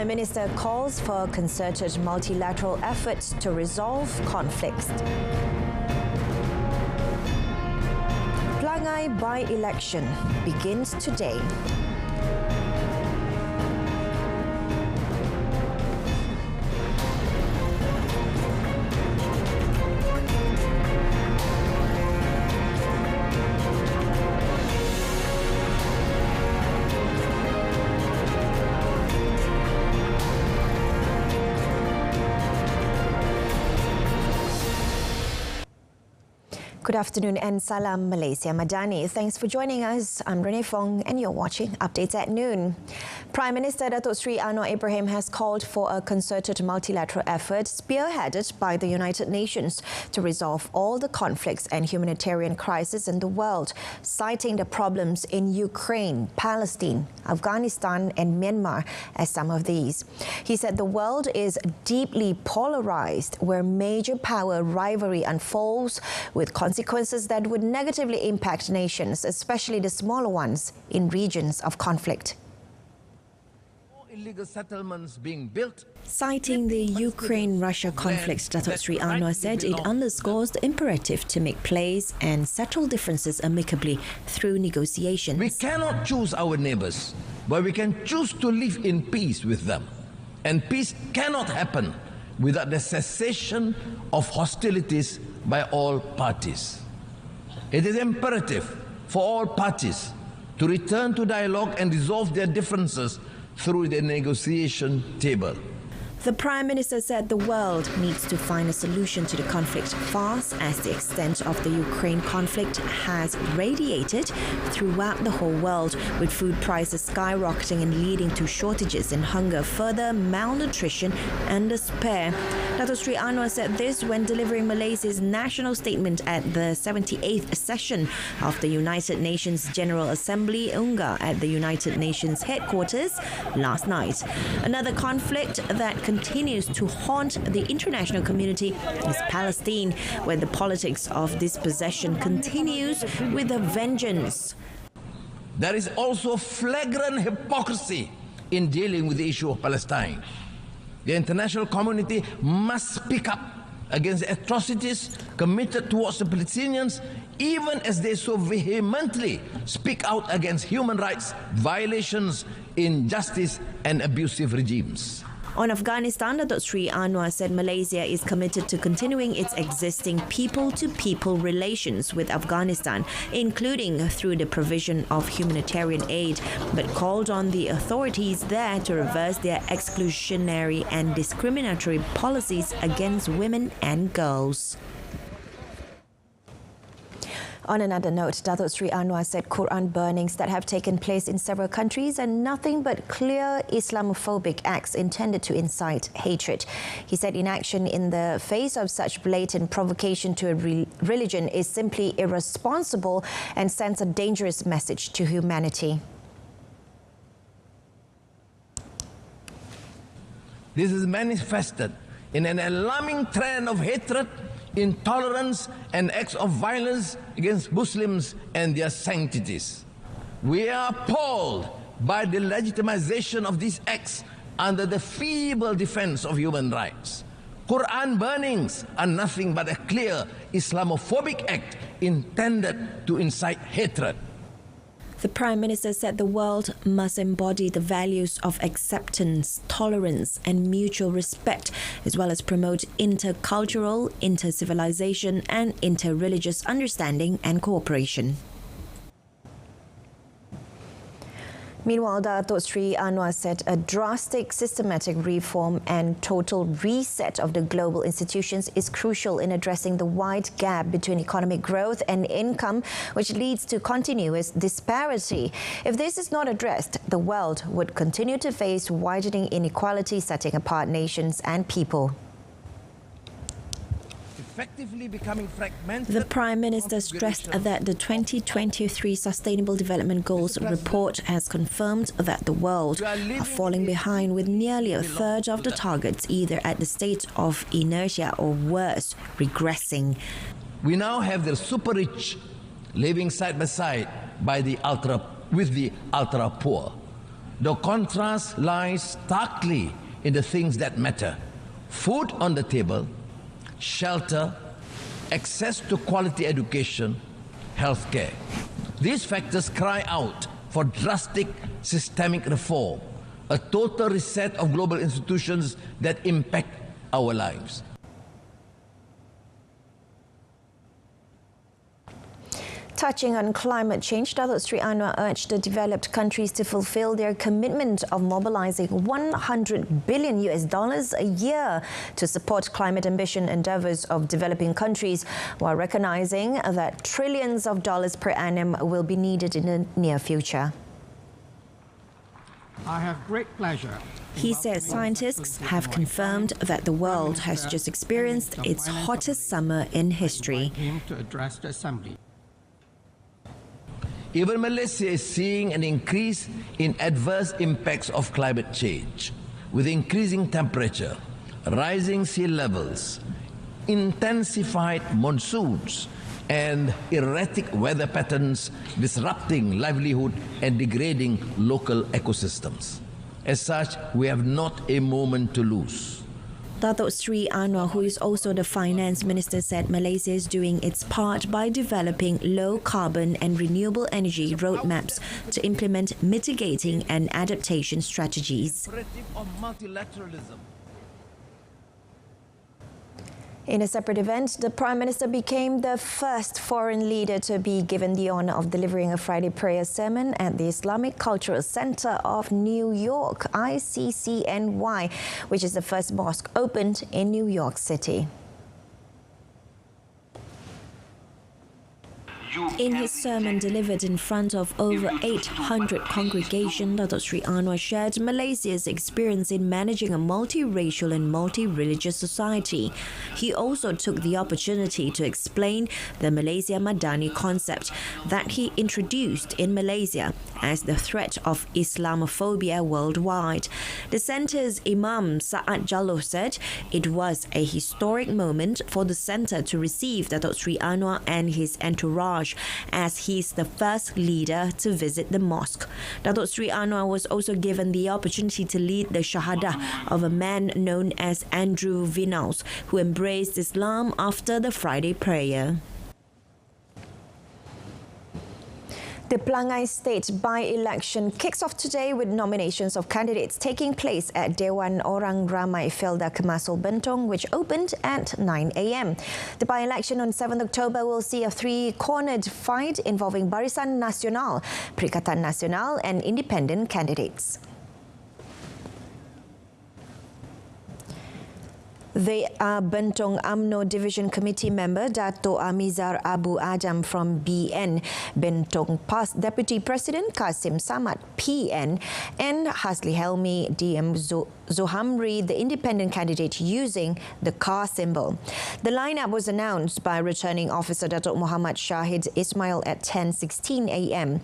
Prime Minister calls for concerted multilateral efforts to resolve conflicts. Pelangai by-election begins today. Good afternoon and salam Malaysia Madani. Thanks for joining us. I'm Renee Fong and you're watching Updates at Noon. Prime Minister Datuk Seri Anwar Ibrahim has called for a concerted multilateral effort spearheaded by the United Nations to resolve all the conflicts and humanitarian crises in the world, citing the problems in Ukraine, Palestine, Afghanistan and Myanmar as some of these. He said the world is deeply polarized where major power rivalry unfolds with consequences that would negatively impact nations, especially the smaller ones in regions of conflict. Illegal settlements being built. Citing the Ukraine-Russia conflict, Datuk Seri Anwar said it underscores the imperative to make peace and settle differences amicably through negotiations. We cannot choose our neighbors, but we can choose to live in peace with them. And peace cannot happen without the cessation of hostilities by all parties. It is imperative for all parties to return to dialogue and resolve their differences through the negotiation table. The Prime Minister said the world needs to find a solution to the conflict fast, as the extent of the Ukraine conflict has radiated throughout the whole world, with food prices skyrocketing and leading to shortages in hunger, further malnutrition and despair. Datuk Seri Anwar said this when delivering Malaysia's national statement at the 78th session of the United Nations General Assembly, UNGA, at the United Nations headquarters last night. Another conflict that continues to haunt the international community is Palestine, where the politics of dispossession continues with a vengeance. There is also flagrant hypocrisy in dealing with the issue of Palestine. The international community must speak up against the atrocities committed towards the Palestinians, even as they so vehemently speak out against human rights violations, injustice and abusive regimes. On Afghanistan, Datuk Seri Anwar said Malaysia is committed to continuing its existing people-to-people relations with Afghanistan, including through the provision of humanitarian aid, but called on the authorities there to reverse their exclusionary and discriminatory policies against women and girls. On another note, Datuk Seri Anwar said Quran burnings that have taken place in several countries are nothing but clear Islamophobic acts intended to incite hatred. He said inaction in the face of such blatant provocation to a religion is simply irresponsible and sends a dangerous message to humanity. This is manifested in an alarming trend of hatred, intolerance and acts of violence against Muslims and their sanctities. We are appalled by the legitimization of these acts under the feeble defense of human rights. Quran burnings are nothing but a clear Islamophobic act intended to incite hatred. The Prime Minister said the world must embody the values of acceptance, tolerance and mutual respect, as well as promote intercultural, inter-civilization and inter-religious understanding and cooperation. Meanwhile, Datuk Seri Anwar said a drastic systematic reform and total reset of the global institutions is crucial in addressing the wide gap between economic growth and income, which leads to continuous disparity. If this is not addressed, the world would continue to face widening inequality, setting apart nations and people. The Prime Minister stressed that the 2023 Sustainable Development Goals report has confirmed that the world are falling behind, with nearly a third of the targets either at the state of inertia or worse, regressing. We now have the super rich living side by side with the ultra poor. The contrast lies starkly in the things that matter: food on the table, shelter, access to quality education, healthcare. These factors cry out for drastic systemic reform, a total reset of global institutions that impact our lives. Touching on climate change, Datuk Seri Anwar urged the developed countries to fulfill their commitment of mobilizing $100 billion a year to support climate ambition endeavors of developing countries, while recognizing that trillions of dollars per annum will be needed in the near future. I have great pleasure. He said scientists have confirmed that the world has just experienced its hottest summer in history. To address the Assembly. Even Malaysia is seeing an increase in adverse impacts of climate change, with increasing temperature, rising sea levels, intensified monsoons, and erratic weather patterns disrupting livelihood and degrading local ecosystems. As such, we have not a moment to lose. Datuk Seri Anwar, who is also the finance minister, said Malaysia is doing its part by developing low carbon and renewable energy roadmaps to implement mitigating and adaptation strategies. In a separate event, the Prime Minister became the first foreign leader to be given the honour of delivering a Friday prayer sermon at the Islamic Cultural Centre of New York, ICCNY, which is the first mosque opened in New York City. In his sermon delivered in front of over 800 congregations, Datuk Seri Anwar shared Malaysia's experience in managing a multiracial and multi-religious society. He also took the opportunity to explain the Malaysia Madani concept that he introduced in Malaysia as the threat of Islamophobia worldwide. The centre's Imam Sa'ad Jalloh said it was a historic moment for the centre to receive Datuk Seri Anwar and his entourage, as he's the first leader to visit the mosque. Datuk Seri Anwar was also given the opportunity to lead the shahadah of a man known as Andrew Vinaus, who embraced Islam after the Friday prayer. The Pelangai State by-election kicks off today with nominations of candidates taking place at Dewan Orang Ramai Felda Kemasul Bentong, which opened at 9 a.m. The by-election on 7 October will see a three-cornered fight involving Barisan Nasional, Perikatan Nasional and independent candidates. They are Bentong UMNO Division Committee member Dato' Amizar Abu Adam from BN, Bentong past Deputy President Kasim Samad PN, and Hasli Helmi DM Zohamri, the independent candidate using the car symbol. The lineup was announced by returning officer Dato' Muhammad Shahid Ismail at 10:16 a.m.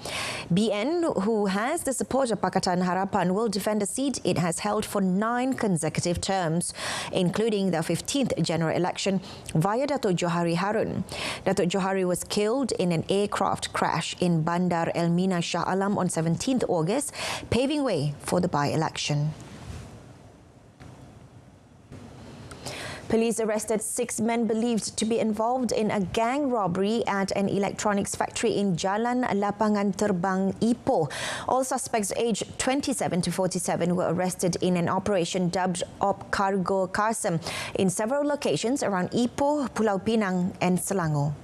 BN, who has the support of Pakatan Harapan, will defend a seat it has held for 9 consecutive terms, including the 15th general election via Dato' Johari Harun. Dato' Johari was killed in an aircraft crash in Bandar Elmina Shah Alam on 17th August, paving way for the by-election. Police arrested 6 men believed to be involved in a gang robbery at an electronics factory in Jalan Lapangan Terbang, Ipoh. All suspects aged 27 to 47 were arrested in an operation dubbed Op Cargo Karsem in several locations around Ipoh, Pulau Pinang and Selangor.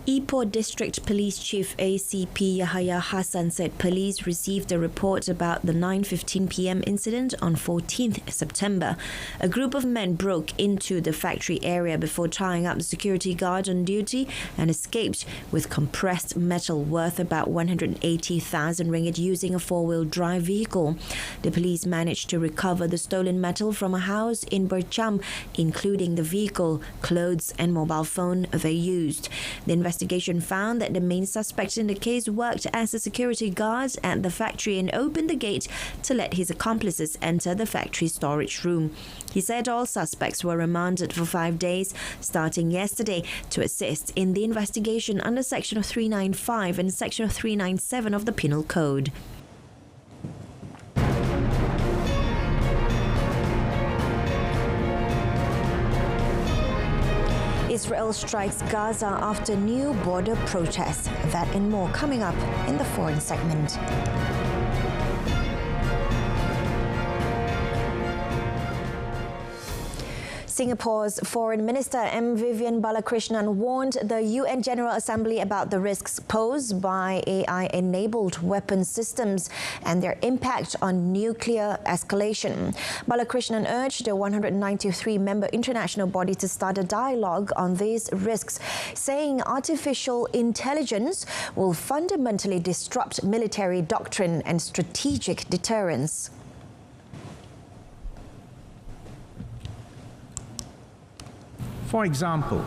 Ipoh District Police Chief ACP Yahaya Hassan said police received a report about the 9:15 p.m. incident on 14th September. A group of men broke into the factory area before tying up the security guard on duty and escaped with compressed metal worth about 180,000 ringgit using a 4-wheel drive vehicle. The police managed to recover the stolen metal from a house in Bercham, including the vehicle, clothes and mobile phone they used. The investigation found that the main suspect in the case worked as a security guard at the factory and opened the gate to let his accomplices enter the factory storage room. He said all suspects were remanded for 5 days, starting yesterday, to assist in the investigation under Section 395 and Section 397 of the Penal Code. Israel strikes Gaza after new border protests. That and more coming up in the foreign segment. Singapore's Foreign Minister M. Vivian Balakrishnan warned the UN General Assembly about the risks posed by AI-enabled weapon systems and their impact on nuclear escalation. Balakrishnan urged the 193-member international body to start a dialogue on these risks, saying artificial intelligence will fundamentally disrupt military doctrine and strategic deterrence. For example,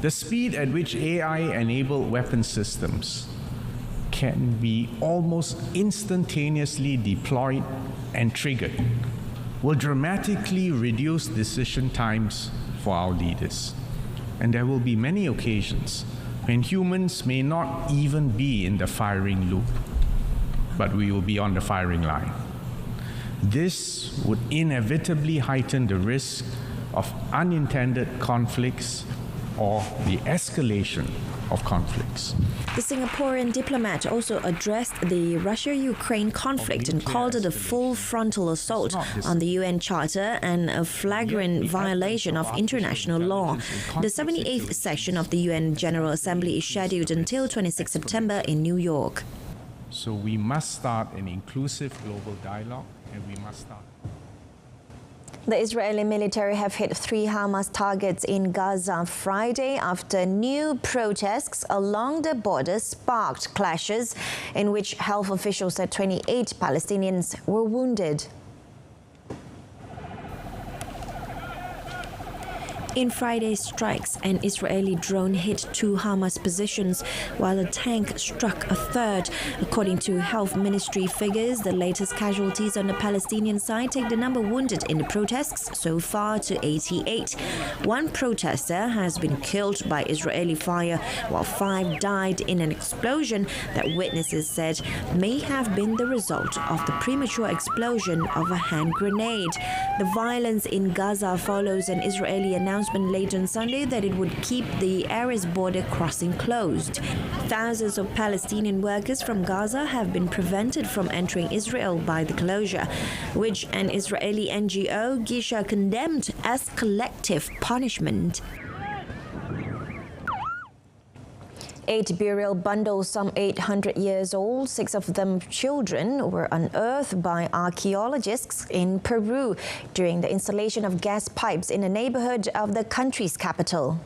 the speed at which AI-enabled weapon systems can be almost instantaneously deployed and triggered will dramatically reduce decision times for our leaders. And there will be many occasions when humans may not even be in the firing loop, but we will be on the firing line. This would inevitably heighten the risk of unintended conflicts or the escalation of conflicts. The Singaporean diplomat also addressed the Russia-Ukraine conflict and called it a full frontal assault on the UN Charter and a flagrant violation of international law. The 78th session of the UN General Assembly is scheduled until 26 September in New York. So we must start an inclusive global dialogue, and we must start. The Israeli military have hit 3 Hamas targets in Gaza Friday after new protests along the border sparked clashes in which health officials said 28 Palestinians were wounded. In Friday's strikes, an Israeli drone hit 2 Hamas positions, while a tank struck a third. According to Health Ministry figures, the latest casualties on the Palestinian side take the number wounded in the protests so far to 88. 1 protester has been killed by Israeli fire, while 5 died in an explosion that witnesses said may have been the result of the premature explosion of a hand grenade. The violence in Gaza follows an Israeli announcement late on Sunday that it would keep the area's border crossing closed. Thousands of Palestinian workers from Gaza have been prevented from entering Israel by the closure, which an Israeli NGO, Gisha, condemned as collective punishment. 8 burial bundles, some 800 years old, 6 of them children, were unearthed by archaeologists in Peru during the installation of gas pipes in a neighborhood of the country's capital.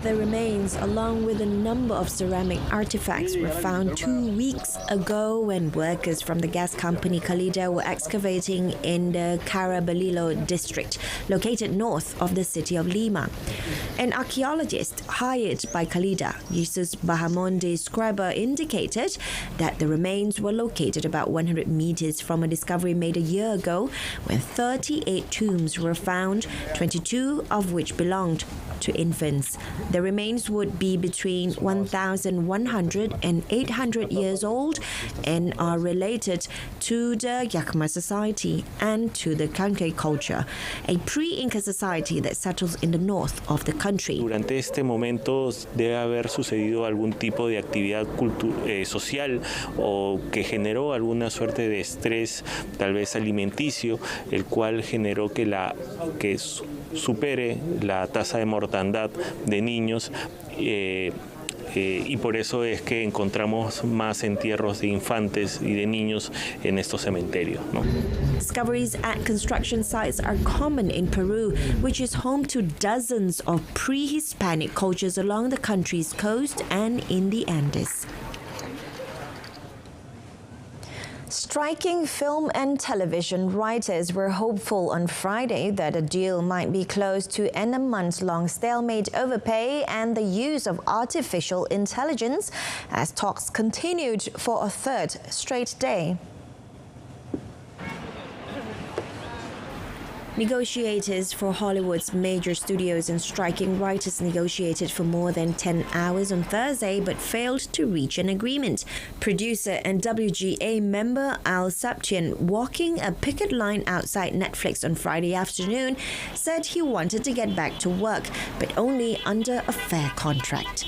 The remains, along with a number of ceramic artifacts, were found 2 weeks ago when workers from the gas company Kalida were excavating in the Caraballo district, located north of the city of Lima. An archaeologist hired by Kalida, Jesus Bahamonde Scriber, indicated that the remains were located about 100 meters from a discovery made a year ago when 38 tombs were found, 22 of which belonged to infants. The remains would be between 1,100 and 800 years old and are related to the Yakima society and to the Kankay culture, a pre-Inca society that settles in the north of the country. Durante este momento debe haber sucedido algún tipo de actividad social o que generó alguna suerte de estrés, tal vez alimenticio, el cual generó que supere la tasa de mortandad de niños y por eso es que encontramos más entierros de infantes y de niños en estos cementerios, ¿no? Discoveries at construction sites are common in Peru, which is home to dozens of pre-Hispanic cultures along the country's coast and in the Andes. Striking film and television writers were hopeful on Friday that a deal might be close to end a month-long stalemate over pay and the use of artificial intelligence as talks continued for a third straight day. Negotiators for Hollywood's major studios and striking writers negotiated for more than 10 hours on Thursday but failed to reach an agreement. Producer and WGA member Al Saptian, walking a picket line outside Netflix on Friday afternoon, said he wanted to get back to work, but only under a fair contract.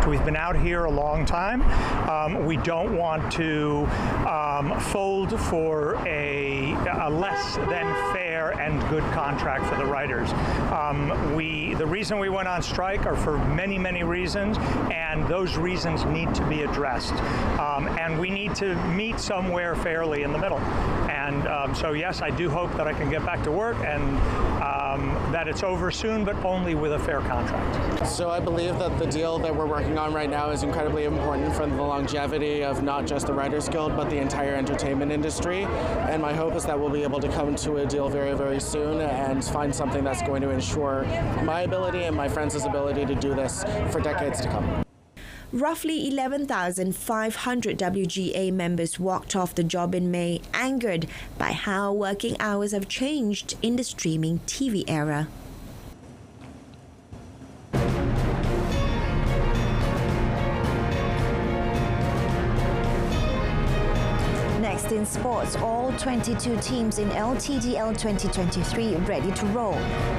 We've been out here a long time. We don't want to fold for a less than fair and good contract for the writers. The reason we went on strike are for many, many reasons, and those reasons need to be addressed. And we need to meet somewhere fairly in the middle. And so, yes, I do hope that I can get back to work and that it's over soon, but only with a fair contract. So I believe that the deal that we're working on right now is incredibly important for the longevity of not just the Writers Guild, but the entire entertainment industry. And my hope is that we'll be able to come to a deal very, very soon and find something that's going to ensure my ability and my friends' ability to do this for decades to come. Roughly 11,500 WGA members walked off the job in May, angered by how working hours have changed in the streaming TV era. Next in sports, all 22 teams in LTDL 2023 ready to roll.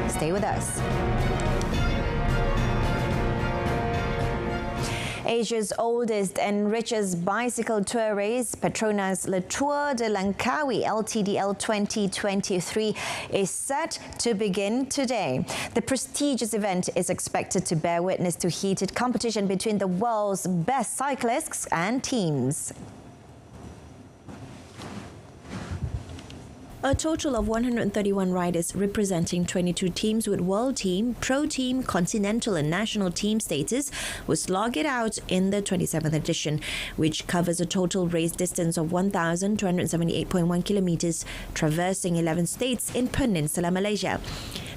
Stay with us. Asia's oldest and richest bicycle tour race, Petronas Le Tour de Langkawi LTDL 2023, is set to begin today. The prestigious event is expected to bear witness to heated competition between the world's best cyclists and teams. A total of 131 riders representing 22 teams with World Team, Pro Team, Continental and National Team status was slogged out in the 27th edition, which covers a total race distance of 1,278.1 kilometers, traversing 11 states in Peninsular Malaysia.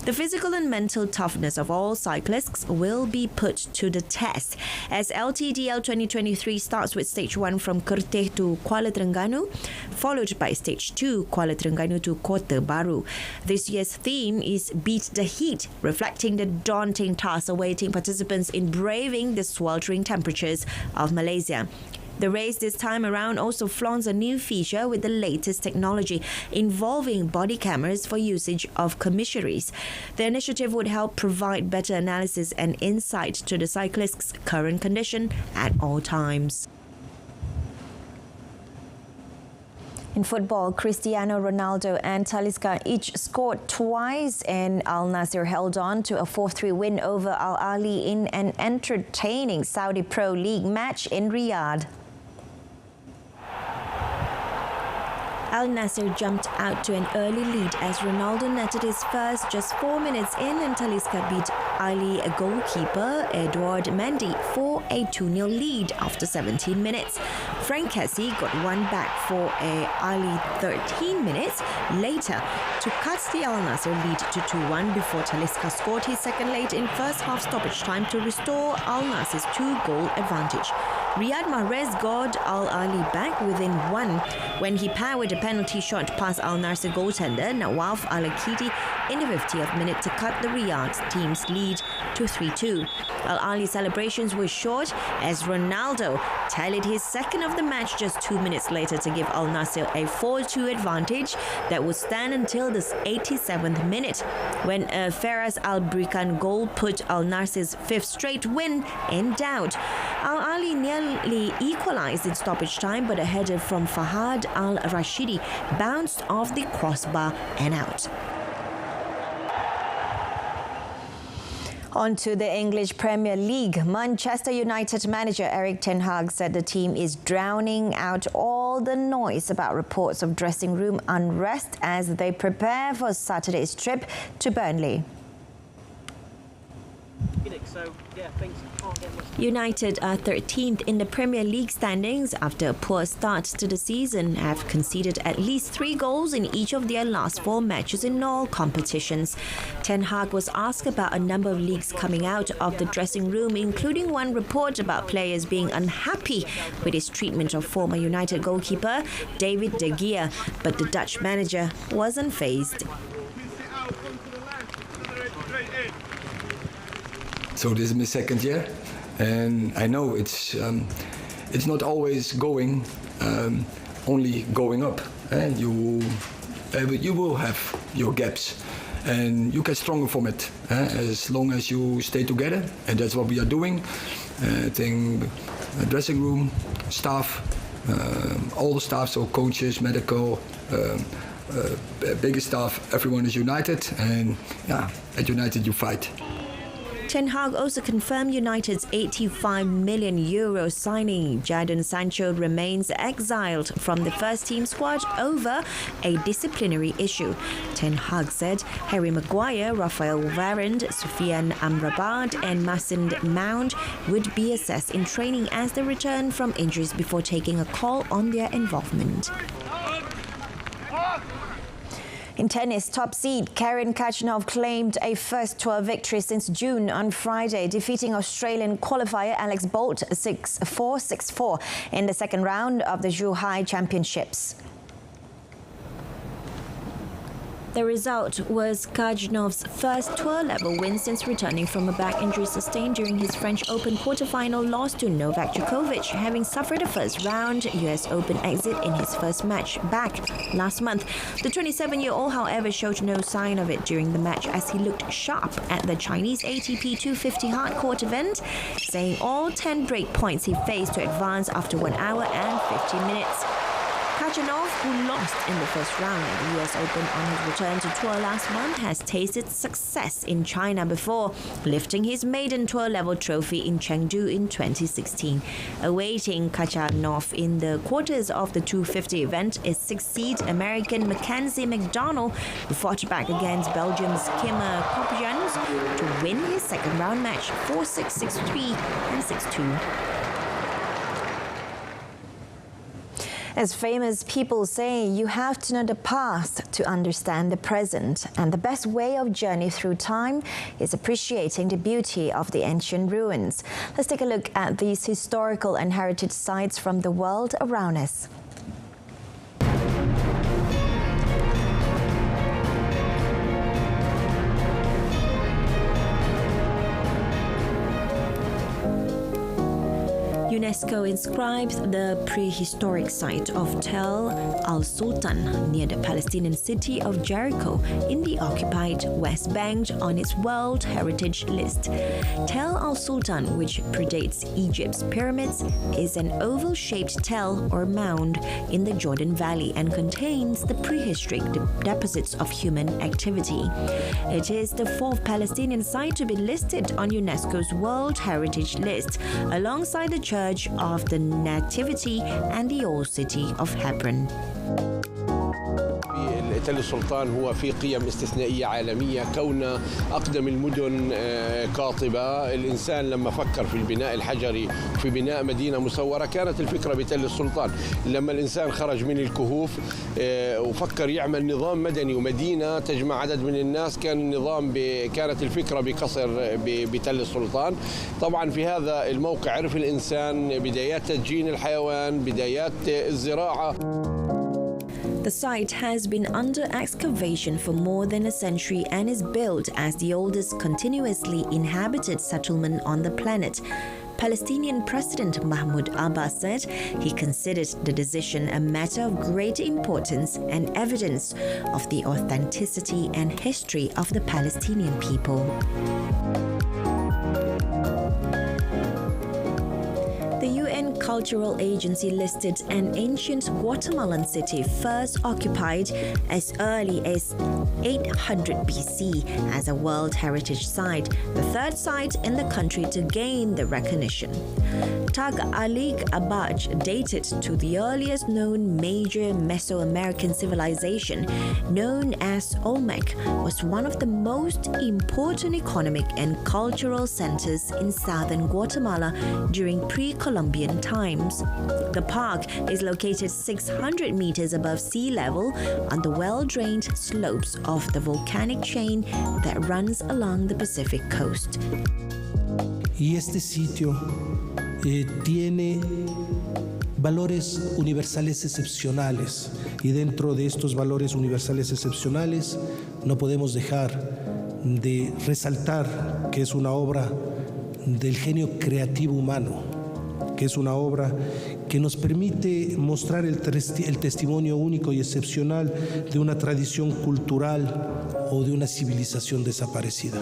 The physical and mental toughness of all cyclists will be put to the test, as LTDL 2023 starts with Stage 1 from Kerteh to Kuala Terengganu, followed by Stage 2, Kuala Terengganu to Kota Baru. This year's theme is Beat the Heat, reflecting the daunting task awaiting participants in braving the sweltering temperatures of Malaysia. The race this time around also flaunts a new feature with the latest technology involving body cameras for usage of commissaries. The initiative would help provide better analysis and insight to the cyclist's current condition at all times. In football, Cristiano Ronaldo and Talisca each scored twice, and Al Nassr held on to a 4-3 win over Al Ahly in an entertaining Saudi Pro League match in Riyadh. Al Nassr jumped out to an early lead as Ronaldo netted his first just 4 minutes in, and Talisca beat Ahly goalkeeper Edouard Mendy for a 2-0 lead after 17 minutes. Frank Kessie got one back for a Ahly 13 minutes later to cut the Al Nassr lead to 2-1 before Talisca scored his second late in first half stoppage time to restore Al Nassr's 2-goal advantage. Riyad Mahrez got Al Ahly back within one when he powered a penalty shot past Al Nassr goaltender Nawaf Al-Akidi in the 50th minute to cut the Riyadh team's lead to 3-2. Al Ahly celebrations were short as Ronaldo tallied his second of the match just 2 minutes later to give Al Nassr a 4-2 advantage that would stand until the 87th minute, when a Faraz Al-Brikan goal put Al Nassr's fifth straight win in doubt. Al Ahly nearly equalized in stoppage time, but a header from Fahad Al-Rashidi bounced off the crossbar and out. On to the English Premier League. Manchester United manager Erik ten Hag said the team is drowning out all the noise about reports of dressing room unrest as they prepare for Saturday's trip to Burnley. United are 13th in the Premier League standings after a poor start to the season, have conceded at least 3 goals in each of their last 4 matches in all competitions. Ten Hag was asked about a number of leaks coming out of the dressing room, including one report about players being unhappy with his treatment of former United goalkeeper David De Gea, but the Dutch manager wasn't fazed. So this is my 2nd year, and I know it's not always going only going up. You will have your gaps, and you get stronger from it as long as you stay together, and that's what we are doing. I think dressing room, staff, all the staff, so coaches, medical, bigger staff, everyone is united, and at United you fight. Ten Hag also confirmed United's €85 million signing. Jadon Sancho remains exiled from the first team squad over a disciplinary issue. Ten Hag said Harry Maguire, Rafael Varane, Soufiane Amrabat and Mason Mount would be assessed in training as they return from injuries before taking a call on their involvement. In tennis, top seed Karen Khachanov claimed a first tour victory since June on Friday, defeating Australian qualifier Alex Bolt 6-4, 6-4 in the second round of the Zhuhai Championships. The result was Khachanov's first tour-level win since returning from a back injury sustained during his French Open quarter-final loss to Novak Djokovic, having suffered a first-round US Open exit in his first match back last month. The 27-year-old, however, showed no sign of it during the match as he looked sharp at the Chinese ATP 250 hardcourt event, saying all 10 break points he faced to advance after 1 hour and 15 minutes. Khachanov, who lost in the first round at the US Open on his return to tour last month, has tasted success in China before, lifting his maiden tour-level trophy in Chengdu in 2016. Awaiting Khachanov in the quarters of the 250 event is 6th seed American Mackenzie McDonald, who fought back against Belgium's Kimmer Kopjans to win his second round match 4-6, 6-3 and 6-2. As famous people say, you have to know the past to understand the present, and the best way of journey through time is appreciating the beauty of the ancient ruins. Let's take a look at these historical and heritage sites from the world around us. UNESCO inscribes the prehistoric site of Tel al-Sultan near the Palestinian city of Jericho in the occupied West Bank on its World Heritage List. Tel al-Sultan, which predates Egypt's pyramids, is an oval-shaped tell or mound in the Jordan Valley and contains the prehistoric deposits of human activity. It is the 4th Palestinian site to be listed on UNESCO's World Heritage List, alongside the Church of the Nativity and the Old City of Hebron. تل السلطان هو في قيم استثنائية عالمية، كون أقدم المدن قاطبة. الإنسان لما فكر في البناء الحجري في بناء مدينة مسورة كانت الفكرة بتل السلطان. لما الإنسان خرج من الكهوف وفكر يعمل نظام مدني ومدينة تجمع عدد من الناس، كانت الفكرة بقصر بتل السلطان. طبعا في هذا الموقع عرف الإنسان بدايات تدجين الحيوان، بدايات الزراعة. The site has been under excavation for more than a century and is built as the oldest continuously inhabited settlement on the planet. Palestinian President Mahmoud Abbas said he considered the decision a matter of great importance and evidence of the authenticity and history of the Palestinian people. The UN Cultural Agency listed an ancient Guatemalan city first occupied as early as 800 BC as a World Heritage Site, the third site in the country to gain the recognition. Tag Alik Abaj, dated to the earliest known major Mesoamerican civilization, known as Olmec, was one of the most important economic and cultural centers in southern Guatemala during pre-Columbian times. The park is located 600 meters above sea level on the well-drained slopes of the volcanic chain that runs along the Pacific coast. Y este sitio tiene valores universales excepcionales, y dentro de estos valores universales excepcionales no podemos dejar de resaltar que es una obra del genio creativo humano, que es una obra que nos permite mostrar el testimonio único y excepcional de una tradición cultural o de una civilización desaparecida.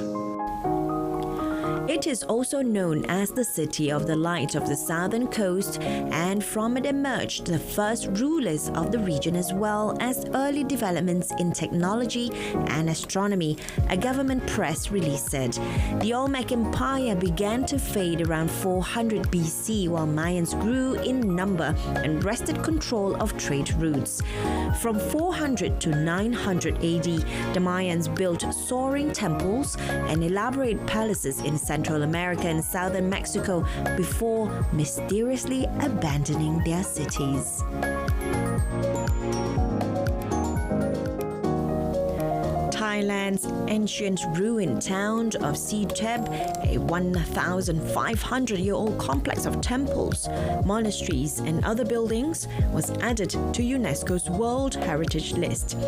It is also known as the City of the Light of the southern coast, and from it emerged the first rulers of the region as well as early developments in technology and astronomy, a government press release said. The Olmec Empire began to fade around 400 BC while Mayans grew in number and wrested control of trade routes. From 400 to 900 AD, the Mayans built soaring temples and elaborate palaces in Central America and southern Mexico before mysteriously abandoning their cities. Thailand's ancient ruined town of Siteb, a 1,500-year-old complex of temples, monasteries and other buildings, was added to UNESCO's World Heritage List.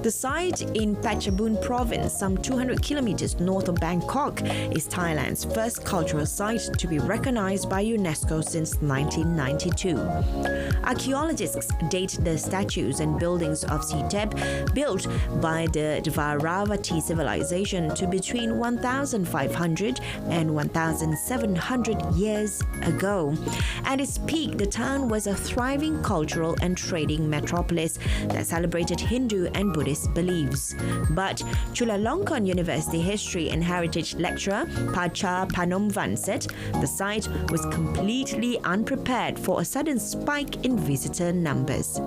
The site in Phetchabun province, some 200 kilometers north of Bangkok, is Thailand's first cultural site to be recognized by UNESCO since 1992. Archaeologists date the statues and buildings of Siteb, built by the Dvaravati civilization, to between 1,500 and 1,700 years ago. At its peak, the town was a thriving cultural and trading metropolis that celebrated Hindu and Buddhist beliefs. But Chulalongkorn University history and heritage lecturer Pacha Panomvan said the site was completely unprepared for a sudden spike in visitor numbers.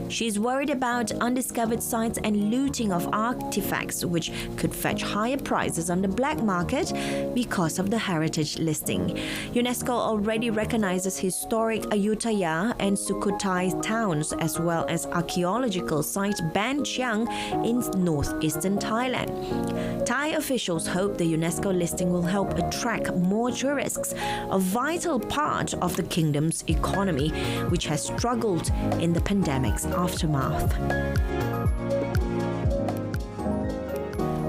She's worried about undiscovered sites and looting of artifacts, which could fetch higher prices on the black market because of the heritage listing. UNESCO already recognizes historic Ayutthaya and Sukhothai towns, as well as archaeological site Ban Chiang in northeastern Thailand. Thai officials hope the UNESCO listing will help attract more tourists, a vital part of the kingdom's economy, which has struggled in the pandemic's aftermath.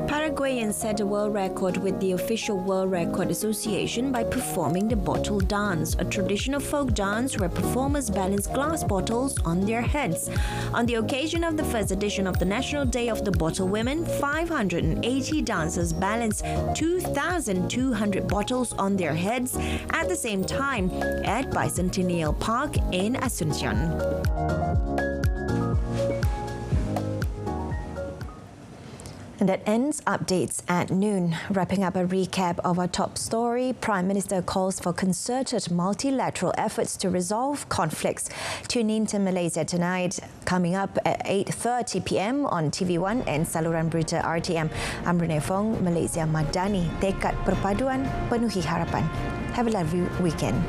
Paraguayans set a world record with the official World Record Association by performing the bottle dance, a traditional folk dance where performers balance glass bottles on their heads. On the occasion of the first edition of the National Day of the Bottle Women, 580 dancers balanced 2,200 bottles on their heads at the same time at Bicentennial Park in Asuncion. And that ends updates at noon. Wrapping up a recap of our top story, Prime Minister calls for concerted multilateral efforts to resolve conflicts. Tune in to Malaysia Tonight, coming up at 8:30 p.m. on TV1 and saluran Berita RTM. I'm Renee Fong, Malaysia Madani, tekad perpaduan penuhi harapan. Have a lovely weekend.